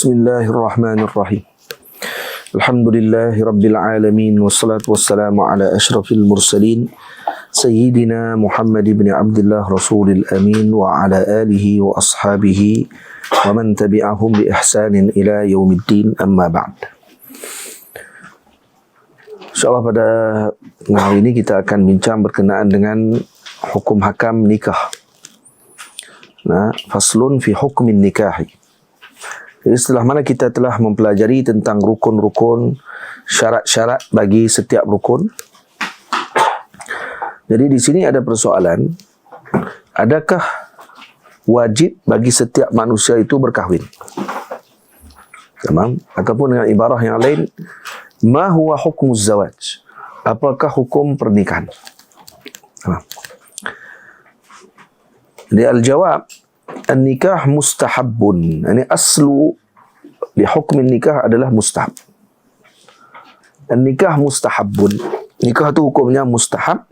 Bismillahirrahmanirrahim. Alhamdulillahi Rabbil Alamin. Wassalatu wassalamu ala ashrafil mursalin Sayyidina Muhammad ibn Abdullah Rasulil Amin. Wa ala alihi wa ashabihi wa man tabi'ahum bi ihsanin ila yaumiddin, amma ba'd. InsyaAllah pada hari ini kita akan bincang berkenaan dengan hukum hakam nikah. Faslun fi hukmin nikahi. Jadi setelah mana kita telah mempelajari tentang rukun-rukun, syarat-syarat bagi setiap rukun. Jadi di sini ada persoalan, adakah wajib bagi setiap manusia itu berkahwin? Tamam? Ataupun dengan ibarah yang lain, ma huwa hukmuz zawaj? Apakah hukum pernikahan? Tamam. Jadi al-jawab, an-nikah mustahabbun. Ini aslu di hukum nikah adalah mustahab. An-nikah mustahabbun. Nikah itu hukumnya mustahab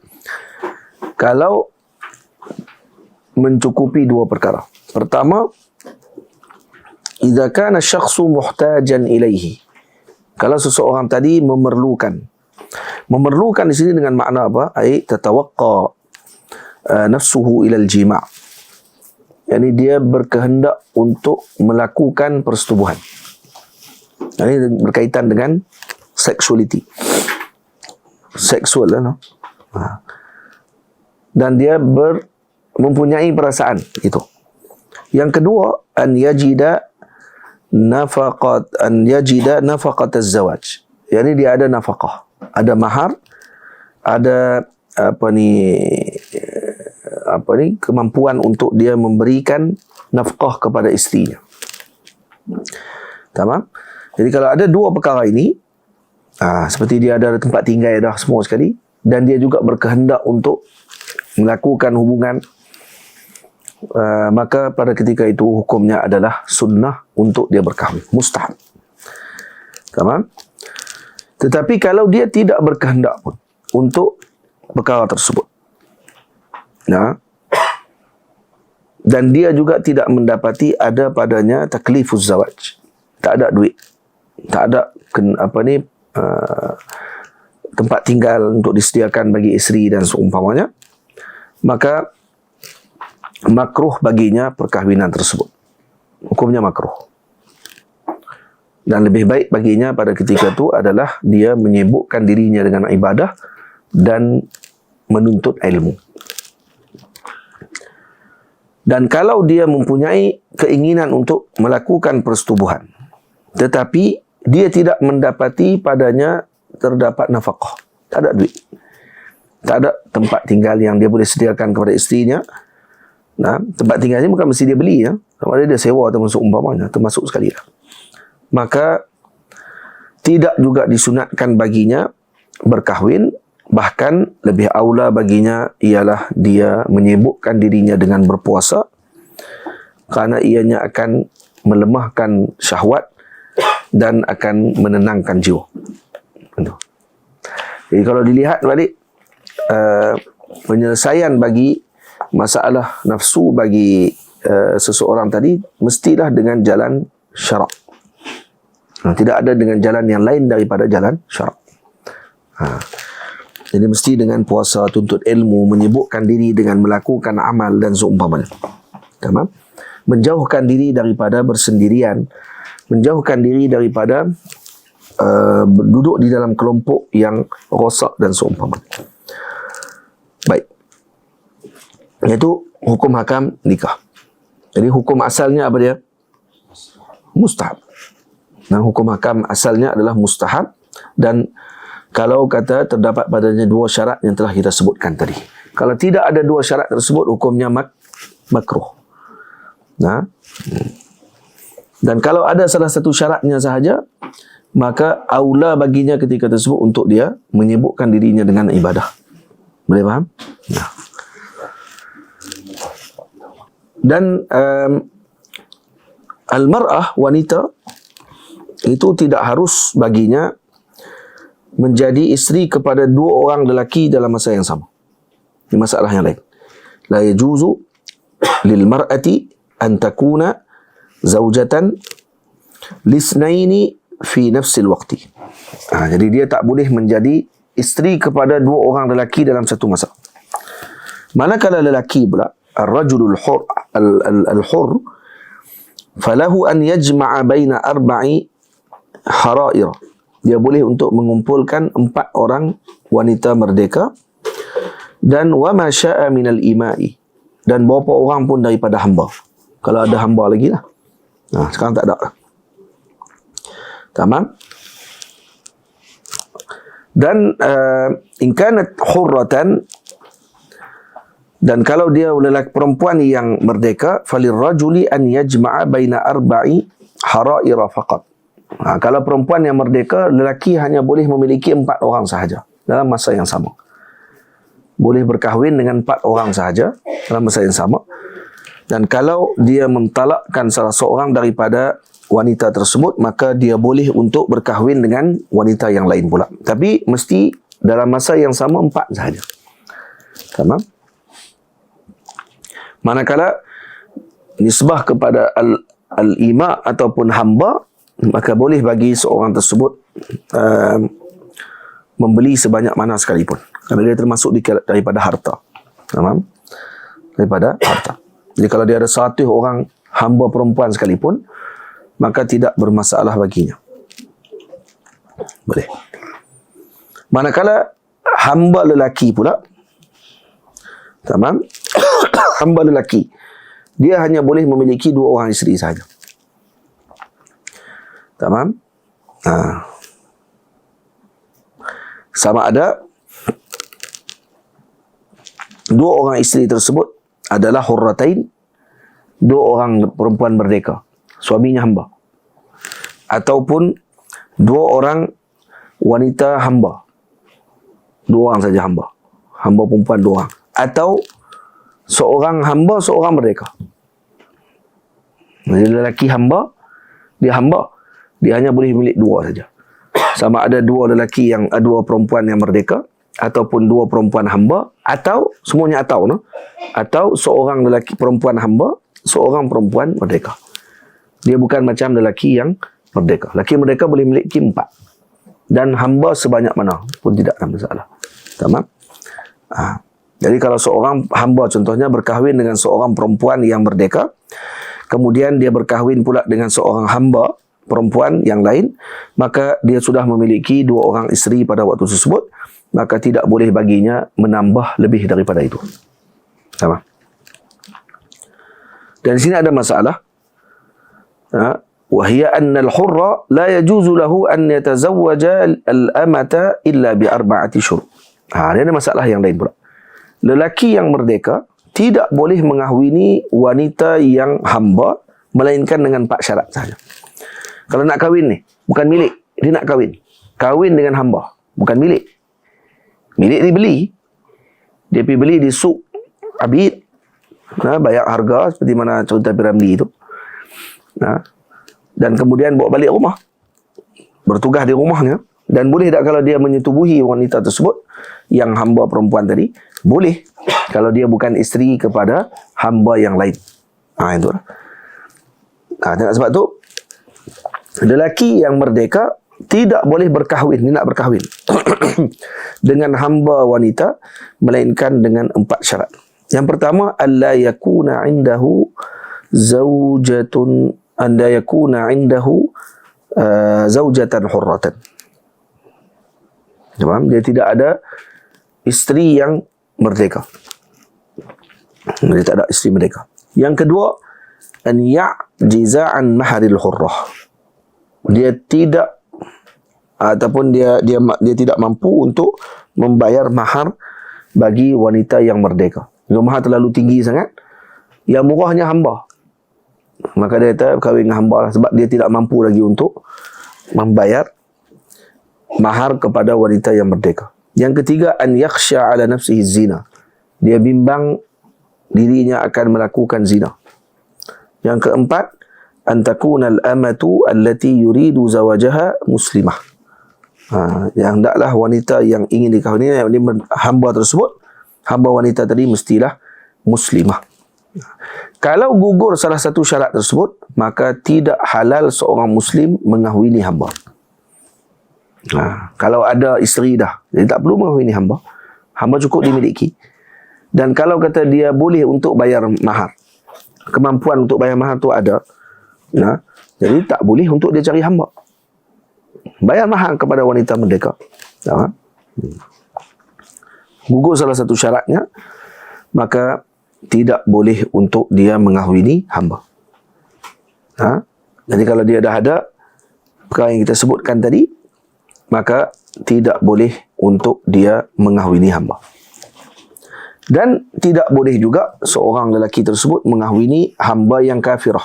kalau mencukupi dua perkara. Pertama, idza kana syakhsu muhtajan ilaihi. Kalau seseorang tadi memerlukan. Memerlukan di sini dengan makna apa? Ai tatawaqqa nafsuhu ila al-jima'. Yani dia berkehendak untuk melakukan persetubuhan. Ini berkaitan dengan sexuality. Seksual lah. Dan dia mempunyai perasaan itu. Yang kedua, an yajida nafaqat az-zawaj. Yani dia ada nafaqah, ada mahar, ada kemampuan untuk dia memberikan nafkah kepada isterinya. Tamam? Jadi kalau ada dua perkara ini, seperti dia ada tempat tinggal dah semua sekali, dan dia juga berkehendak untuk melakukan hubungan, maka pada ketika itu hukumnya adalah sunnah untuk dia berkahwin, mustahab. Tamam? Tetapi kalau dia tidak berkehendak pun untuk perkara tersebut, dan dia juga tidak mendapati ada padanya taklifuz zawaj, tak ada duit, tak ada tempat tinggal untuk disediakan bagi isteri dan seumpamanya, maka makruh baginya perkahwinan tersebut. Hukumnya makruh. Dan lebih baik baginya pada ketika itu adalah dia menyibukkan dirinya dengan ibadah dan menuntut ilmu. Dan kalau dia mempunyai keinginan untuk melakukan persetubuhan, tetapi dia tidak mendapati padanya terdapat nafkah, tak ada duit, tak ada tempat tinggal yang dia boleh sediakan kepada isterinya. Tempat tinggalnya bukan mesti dia beli, sama dia sewa atau seumpamanya, termasuk sekali. Maka tidak juga disunatkan baginya berkahwin. Bahkan lebih aula baginya ialah dia menyibukkan dirinya dengan berpuasa, kerana ianya akan melemahkan syahwat dan akan menenangkan jiwa. Jadi kalau dilihat balik, penyelesaian bagi masalah nafsu bagi seseorang tadi mestilah dengan jalan syarak. Tidak ada dengan jalan yang lain daripada jalan syarak. Jadi mesti dengan puasa, tuntut ilmu, menyibukkan diri dengan melakukan amal dan seumpamanya. Tamam? Menjauhkan diri daripada bersendirian, menjauhkan diri daripada duduk di dalam kelompok yang rosak dan seumpamanya. Baik. Iaitu hukum hakam nikah. Jadi hukum asalnya apa dia? Mustahab. Hukum hakam asalnya adalah mustahab, dan kalau kata terdapat padanya dua syarat yang telah kita sebutkan tadi. Kalau tidak ada dua syarat tersebut, hukumnya makruh. Dan kalau ada salah satu syaratnya sahaja, maka aula baginya ketika tersebut untuk dia menyibukkan dirinya dengan ibadah. Boleh faham? Dan al-mar'ah, wanita, itu tidak harus baginya menjadi isteri kepada dua orang lelaki dalam masa yang sama. Ini masalah yang lain. La yajuzu lil mar'ati an takuna zaujatan lisnaini fi nafsil waqti. Jadi dia tak boleh menjadi isteri kepada dua orang lelaki dalam satu masa. Manakala lelaki pula, ar-rajulul hur al-hur falahu an yajma'a baina arba'i harair. Dia boleh untuk mengumpulkan 4 orang wanita merdeka, dan wa ma syaa minal ima'i, dan berapa orang pun daripada hamba. Kalau ada hamba lagi lah. Sekarang tak ada lah. Tamam. Dan in kanat hurratan, dan kalau dia lelaki perempuan yang merdeka, falir rajuli an yajma'a baina arba'i haraira faqat. Kalau perempuan yang merdeka, lelaki hanya boleh memiliki 4 orang sahaja dalam masa yang sama. Boleh berkahwin dengan 4 orang sahaja dalam masa yang sama. Dan kalau dia mentalakkan salah seorang daripada wanita tersebut, maka dia boleh untuk berkahwin dengan wanita yang lain pula. Tapi mesti dalam masa yang sama 4 sahaja. Tamam? Manakala nisbah kepada al-ima ataupun hamba, maka boleh bagi seorang tersebut membeli sebanyak mana sekalipun, kerana dia termasuk daripada harta. Tamam? Daripada harta. Jadi kalau dia ada 100 orang hamba perempuan sekalipun, maka tidak bermasalah baginya. Boleh. Manakala hamba lelaki pula, tamam? Hamba lelaki, dia hanya boleh memiliki 2 orang isteri sahaja. Tamam? Sama ada 2 orang isteri tersebut adalah hurratain, 2 orang perempuan merdeka, suaminya hamba, ataupun 2 orang wanita hamba, 2 orang saja hamba perempuan 2 orang, atau seorang hamba, seorang merdeka. Jadi lelaki hamba, dia hanya boleh milik 2 saja. Sama ada 2 lelaki yang 2 perempuan yang merdeka, ataupun 2 perempuan hamba, atau semuanya atau seorang lelaki perempuan hamba, seorang perempuan merdeka. Dia bukan macam lelaki yang merdeka. Lelaki merdeka boleh memiliki 4, dan hamba sebanyak mana pun tidak ada masalah. Tamam? Jadi kalau seorang hamba contohnya berkahwin dengan seorang perempuan yang merdeka, kemudian dia berkahwin pula dengan seorang hamba perempuan yang lain, maka dia sudah memiliki 2 orang isteri pada waktu tersebut, maka tidak boleh baginya menambah lebih daripada itu. Sama. Dan di sini ada masalah. Wahia anna al-hurra la yajuzu lahu an yatazawwaja al-amata illa bi 4 syurut. Ini ada masalah yang lain pula. Lelaki yang merdeka tidak boleh mengahwini wanita yang hamba melainkan dengan 4 syarat sahaja. Kalau nak kahwin ni, bukan milik, dia nak kahwin. Kahwin dengan hamba, bukan milik. Milik dibeli. Dia pergi beli di suk Abid, bayar harga seperti mana contoh Piramli itu. Dan kemudian bawa balik rumah. Bertugas di rumahnya. Dan boleh tak kalau dia menyetubuhi wanita tersebut, yang hamba perempuan tadi? Boleh. Kalau dia bukan isteri kepada hamba yang lain. Itulah. Tengok sebab tu, lelaki yang merdeka tidak boleh berkahwin, dia nak berkahwin dengan hamba wanita, melainkan dengan 4 syarat. Yang pertama, alla yakuna indahu zaujatun, anda yakuna indahu zaujatan hurratan. Faham? Dia tidak ada isteri yang merdeka. Dia tak ada isteri merdeka. Yang kedua, an ya'jiza an maharil hurrah. Dia tidak ataupun dia tidak mampu untuk membayar mahar bagi wanita yang merdeka. Kalau mahar terlalu tinggi sangat, yang murahnya hamba, maka dia kata kahwin dengan hamba lah, sebab dia tidak mampu lagi untuk membayar mahar kepada wanita yang merdeka. Yang ketiga, an yakhsha ala nafsihi zina. Dia bimbang dirinya akan melakukan zina. Yang keempat, an takuna al-amatu allati yuridu zawajaha muslimah. Yang hendaklah wanita yang ingin dikahwini, hamba tersebut, hamba wanita tadi mestilah muslimah. Kalau gugur salah satu syarat tersebut, maka tidak halal seorang Muslim mengahwini hamba. Kalau ada isteri dah, jadi tak perlu mengahwini hamba. Hamba cukup dimiliki. Dan kalau kata dia boleh untuk bayar mahar, kemampuan untuk bayar mahar tu ada, jadi tak boleh untuk dia cari hamba. Bayar mahar kepada wanita merdeka. Gugur salah satu syaratnya, maka tidak boleh untuk dia mengahwini hamba. Jadi kalau dia dah ada perkara yang kita sebutkan tadi, maka tidak boleh untuk dia mengahwini hamba. Dan tidak boleh juga seorang lelaki tersebut mengahwini hamba yang kafirah,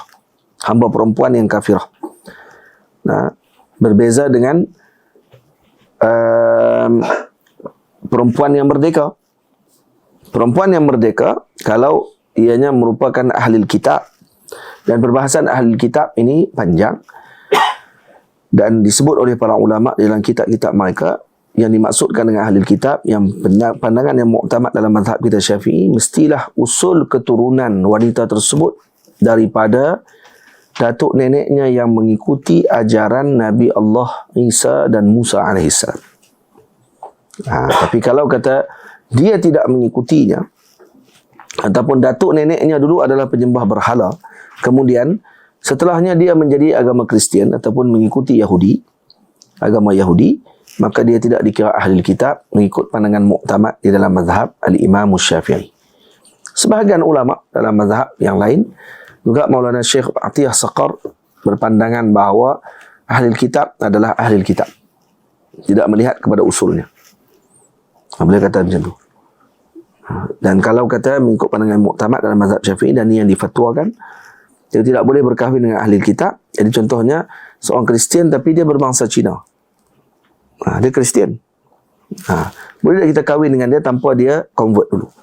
hamba perempuan yang kafirah. Berbeza dengan perempuan yang merdeka. Perempuan yang merdeka, kalau ianya merupakan ahli kitab, dan perbahasan ahli kitab ini panjang dan disebut oleh para ulama dalam kitab-kitab mereka, yang dimaksudkan dengan ahli kitab, yang pandangan yang muktamad dalam mazhab kita Syafi'i, mestilah usul keturunan wanita tersebut daripada datuk neneknya yang mengikuti ajaran Nabi Allah Isa dan Musa AS. Tapi kalau kata dia tidak mengikutinya, ataupun datuk neneknya dulu adalah penyembah berhala, kemudian setelahnya dia menjadi agama Kristian ataupun mengikuti Yahudi, agama Yahudi, maka dia tidak dikira ahli kitab mengikut pandangan muktamad di dalam mazhab Al-Imam Syafi'i. Sebahagian ulama dalam mazhab yang lain, juga Maulana Syekh Atiyah Saqar, berpandangan bahawa ahli kitab adalah ahli kitab, tidak melihat kepada usulnya. Boleh kata macam tu. Dan kalau kata mengikut pandangan muktamad dalam mazhab Syafi'i, dan ini yang difatwakan, dia tidak boleh berkahwin dengan ahli kitab. Jadi contohnya seorang Kristian tapi dia berbangsa Cina. Dia Kristian. Boleh tak kita kahwin dengan dia tanpa dia convert dulu,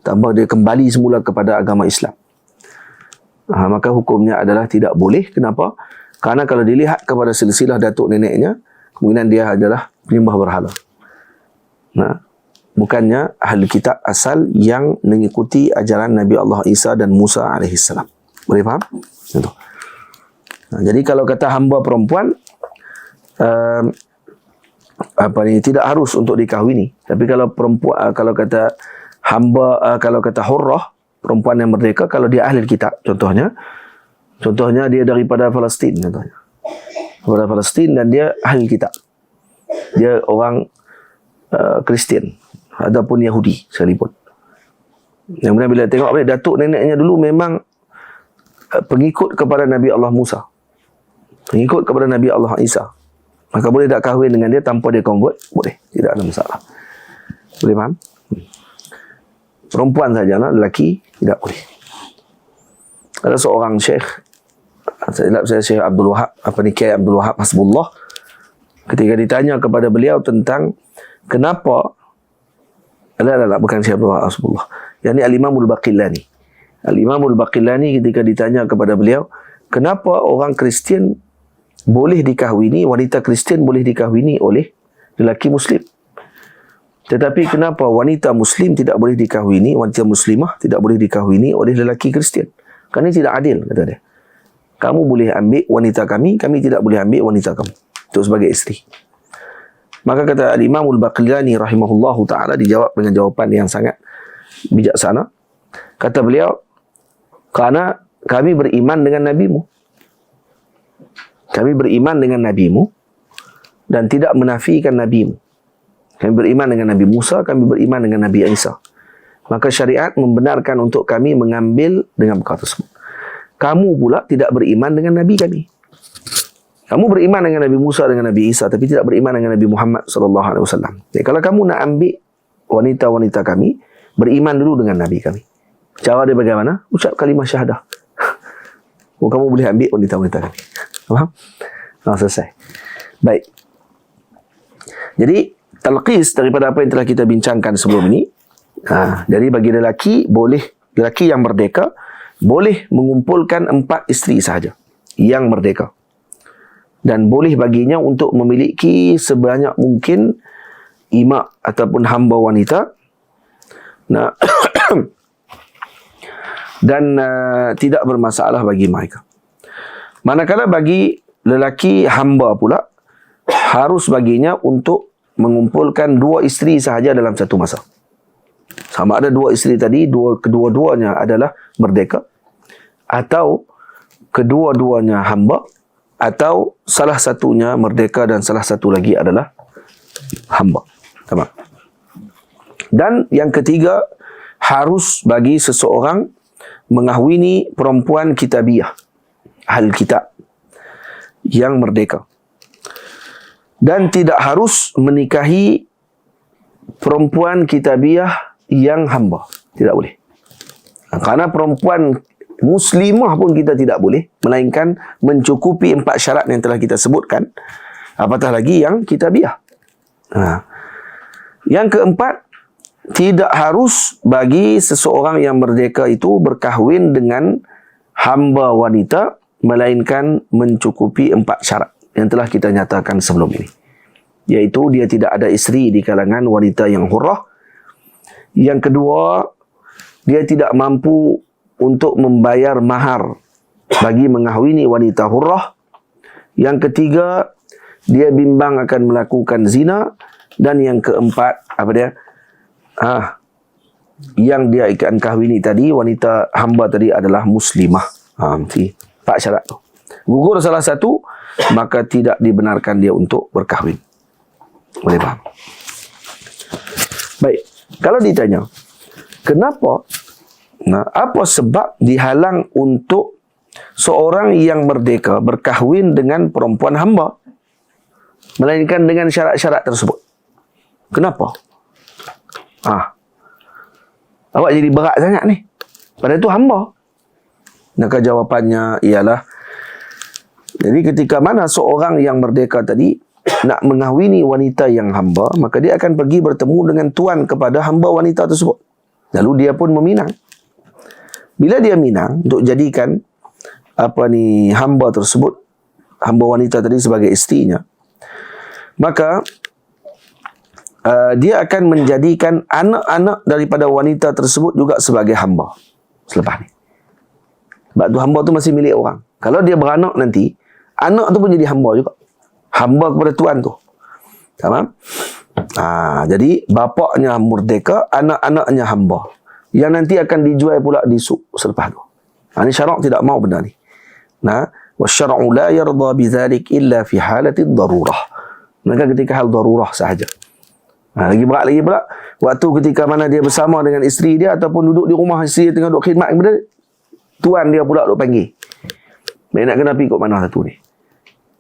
tanpa dia kembali semula kepada agama Islam? Maka hukumnya adalah tidak boleh. Kenapa? Karena kalau dilihat kepada silsilah datuk neneknya, kemungkinan dia adalah penyembah berhala. Bukannya ahli kitab asal yang mengikuti ajaran Nabi Allah Isa dan Musa AS. Boleh faham? Jadi kalau kata hamba perempuan, tidak harus untuk dikahwini. Tapi kalau perempuan, kalau kata hamba, kalau kata hurrah, perempuan yang merdeka, kalau dia ahli kitab, contohnya dia daripada Palestin, contohnya daripada Palestin, dan dia ahli kitab, dia orang Kristian ataupun Yahudi sekalipun. Kemudian bila tengok datuk neneknya dulu memang pengikut kepada Nabi Allah Musa, pengikut kepada Nabi Allah Isa, maka boleh tak kahwin dengan dia tanpa dia convert? Boleh, tidak ada masalah. Boleh faham? Perempuan saja, lelaki tidak boleh. Ada seorang syekh, saya Syekh Abdul Wahab, Kiai Abdul Wahab Hasbullah, ketika ditanya kepada beliau tentang kenapa, bukan Syekh Abdul Wahab Hasbullah, yang ini Al-Imamul Baqillani. Al-Imamul Baqillani ketika ditanya kepada beliau, kenapa orang Kristian boleh dikahwini, wanita Kristian boleh dikahwini oleh lelaki Muslim, tetapi kenapa wanita Muslim tidak boleh dikahwini, wanita Muslimah tidak boleh dikahwini oleh lelaki Kristian? Kerana ini tidak adil, kata dia. Kamu boleh ambil wanita kami, kami tidak boleh ambil wanita kamu untuk sebagai isteri. Maka kata Al-Imamul Baqillani rahimahullahu ta'ala, dijawab dengan jawapan yang sangat bijaksana. Kata beliau, kerana kami beriman dengan nabimu. Kami beriman dengan nabimu dan tidak menafikan nabimu. Kami beriman dengan Nabi Musa, kami beriman dengan Nabi Isa. Maka syariat membenarkan untuk kami mengambil dengan perkara tersebut. Kamu pula tidak beriman dengan Nabi kami. Kamu beriman dengan Nabi Musa, dengan Nabi Isa, tapi tidak beriman dengan Nabi Muhammad SAW. Jadi, kalau kamu nak ambil wanita-wanita kami, beriman dulu dengan Nabi kami. Cara dia bagaimana? Ucap kalimah syahadah. Kamu boleh ambil wanita-wanita kami. Faham? Selesai. Baik. Jadi, talqis daripada apa yang telah kita bincangkan sebelum ini. Jadi bagi lelaki yang merdeka boleh mengumpulkan 4 isteri sahaja yang merdeka, dan boleh baginya untuk memiliki sebanyak mungkin ima ataupun hamba wanita. dan tidak bermasalah bagi mereka. Manakala bagi lelaki hamba pula, harus baginya untuk mengumpulkan 2 isteri sahaja dalam satu masa. Sama ada 2 isteri tadi, kedua-duanya adalah merdeka, atau kedua-duanya hamba, atau salah satunya merdeka dan salah satu lagi adalah hamba. Tamam. Dan yang ketiga, harus bagi seseorang mengahwini perempuan kitabiah, ahli kitab, yang merdeka. Dan tidak harus menikahi perempuan kitabiah yang hamba. Tidak boleh. Karena perempuan muslimah pun kita tidak boleh, melainkan mencukupi 4 syarat yang telah kita sebutkan. Apatah lagi yang kitabiah. Yang keempat, tidak harus bagi seseorang yang merdeka itu berkahwin dengan hamba wanita, melainkan mencukupi 4 syarat yang telah kita nyatakan sebelum ini. Iaitu dia tidak ada isteri di kalangan wanita yang hurrah. Yang kedua, dia tidak mampu untuk membayar mahar bagi mengahwini wanita hurrah. Yang ketiga, dia bimbang akan melakukan zina. Dan yang keempat, apa dia? Yang dia akan kahwini tadi, wanita hamba tadi adalah muslimah. 4 syarat tu. Gugur salah satu, maka tidak dibenarkan dia untuk berkahwin. Boleh faham? Baik, kalau ditanya, kenapa? Apa sebab dihalang untuk seorang yang merdeka berkahwin dengan perempuan hamba, melainkan dengan syarat-syarat tersebut? Kenapa? Awak jadi berat sangat ni. Padahal itu hamba. Maka jawapannya ialah, jadi ketika mana seorang yang merdeka tadi nak mengahwini wanita yang hamba, maka dia akan pergi bertemu dengan tuan kepada hamba wanita tersebut. Lalu dia pun meminang. Bila dia minang untuk jadikan hamba tersebut, hamba wanita tadi sebagai isterinya, maka dia akan menjadikan anak-anak daripada wanita tersebut juga sebagai hamba selepas ni. Sebab tu hamba tu masih milik orang. Kalau dia beranak nanti, anak tu pun jadi hamba juga. Hamba kepada tuan tu. Tamam? Jadi bapaknya merdeka, anak-anaknya hamba. Yang nanti akan dijual pula di suk selepas tu. Ini syarak tidak mau benda ni. Wasyara'u la yarda bidzalik illa fi halati darurah. Maka ketika hal darurah sahaja. Lagi berat lagi pula, waktu ketika mana dia bersama dengan isteri dia ataupun duduk di rumah isteri dia tengah duduk khidmat kepada tuan dia pula duk panggil. Dia nak kena pergi ikut mana satu ni?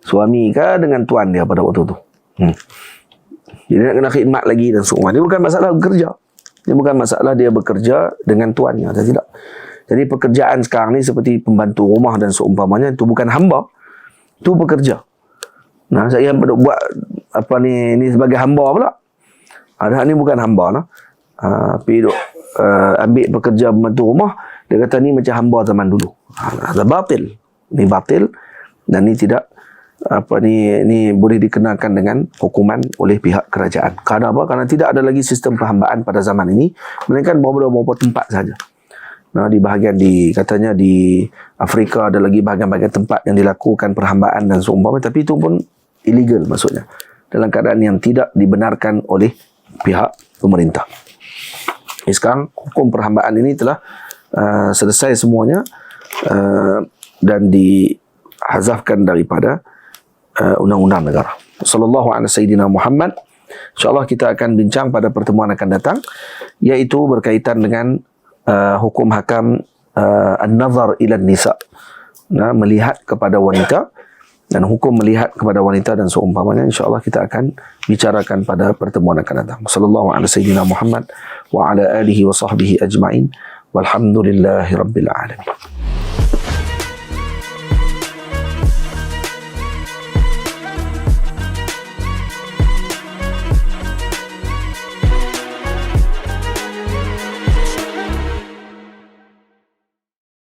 Suami ke dengan tuan dia pada waktu tu? Dia nak kena khidmat lagi dan semua. Ini bukan masalah bekerja. Ini bukan masalah dia bekerja dengan tuannya atau tidak. Jadi pekerjaan sekarang ni seperti pembantu rumah dan seumpamanya, itu bukan hamba. Itu pekerja. Saya buat ni sebagai hamba pula. Ada ni bukan hamba pergi ambil pekerja pembantu rumah, dia kata ni macam hamba zaman dulu. Ada batil. Ni batil dan ni tidak ni boleh dikenakan dengan hukuman oleh pihak kerajaan. Kerana apa? Kerana tidak ada lagi sistem perhambaan pada zaman ini, melainkan beberapa tempat saja. Di bahagian katanya di Afrika ada lagi bahagian-bahagian tempat yang dilakukan perhambaan dan seumpamanya, tapi itu pun illegal maksudnya. Dalam keadaan yang tidak dibenarkan oleh pihak pemerintah. Sekarang hukum perhambaan ini telah selesai semuanya dan dihazafkan daripada undang-undang negara. Sallallahu alaihi sayyidina Muhammad. InsyaAllah kita akan bincang pada pertemuan akan datang, iaitu berkaitan dengan hukum hakam an-nazar ila nisa, melihat kepada wanita, dan hukum melihat kepada wanita dan seumpamanya. InsyaAllah kita akan bicarakan pada pertemuan akan datang. Sallallahu alaihi sayyidina Muhammad wa ala alihi wa sahbihi ajma'in. Walhamdulillahi rabbil alamin.